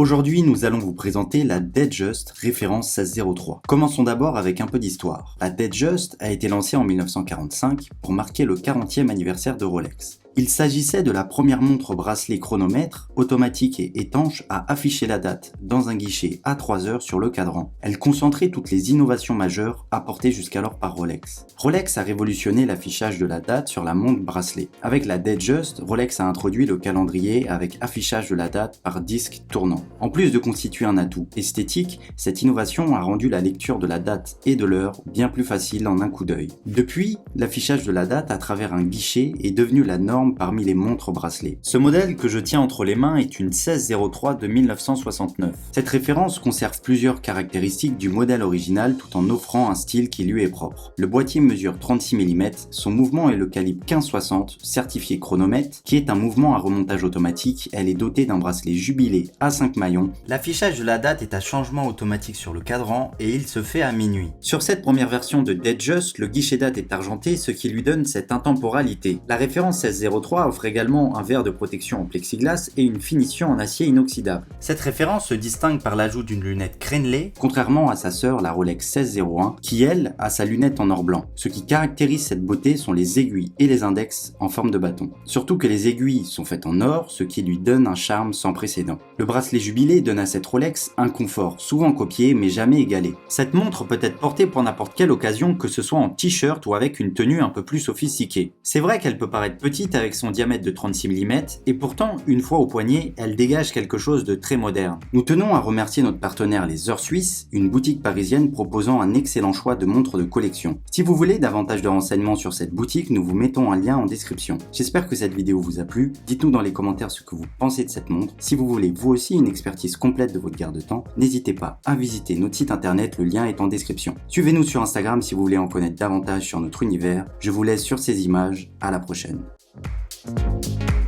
Aujourd'hui, nous allons vous présenter la Datejust référence 1603. Commençons d'abord avec un peu d'histoire. La Datejust a été lancée en 1945 pour marquer le 40e anniversaire de Rolex. Il s'agissait de la première montre bracelet chronomètre, automatique et étanche à afficher la date dans un guichet à 3 heures sur le cadran. Elle concentrait toutes les innovations majeures apportées jusqu'alors par Rolex. Rolex a révolutionné l'affichage de la date sur la montre bracelet. Avec la Datejust, Rolex a introduit le calendrier avec affichage de la date par disque tournant. En plus de constituer un atout esthétique, cette innovation a rendu la lecture de la date et de l'heure bien plus facile en un coup d'œil. Depuis, l'affichage de la date à travers un guichet est devenu la norme parmi les montres bracelets. Ce modèle que je tiens entre les mains est une 1603 de 1969. Cette référence conserve plusieurs caractéristiques du modèle original tout en offrant un style qui lui est propre. Le boîtier mesure 36 mm, son mouvement est le calibre 1560, certifié chronomètre, qui est un mouvement à remontage automatique. Elle est dotée d'un bracelet jubilé à 5 maillons. L'affichage de la date est à changement automatique sur le cadran et il se fait à minuit. Sur cette première version de Datejust, le guichet date est argenté, ce qui lui donne cette intemporalité. La référence 1603 offre également un verre de protection en plexiglas et une finition en acier inoxydable. Cette référence se distingue par l'ajout d'une lunette crénelée, contrairement à sa sœur la Rolex 1601, qui elle a sa lunette en or blanc. Ce qui caractérise cette beauté sont les aiguilles et les index en forme de bâton. Surtout que les aiguilles sont faites en or, ce qui lui donne un charme sans précédent. Le bracelet jubilé donne à cette Rolex un confort souvent copié mais jamais égalé. Cette montre peut être portée pour n'importe quelle occasion, que ce soit en t-shirt ou avec une tenue un peu plus sophistiquée. C'est vrai qu'elle peut paraître petite avec son diamètre de 36 mm et pourtant, une fois au poignet, elle dégage quelque chose de très moderne. Nous tenons à remercier notre partenaire les Heures Suisses, une boutique parisienne proposant un excellent choix de montres de collection. Si vous voulez davantage de renseignements sur cette boutique, nous vous mettons un lien en description. J'espère que cette vidéo vous a plu, dites-nous dans les commentaires ce que vous pensez de cette montre. Si vous voulez vous aussi une expertise complète de votre garde-temps, n'hésitez pas à visiter notre site internet, le lien est en description. Suivez-nous sur Instagram si vous voulez en connaître davantage sur notre univers. Je vous laisse sur ces images, à la prochaine. Thank you.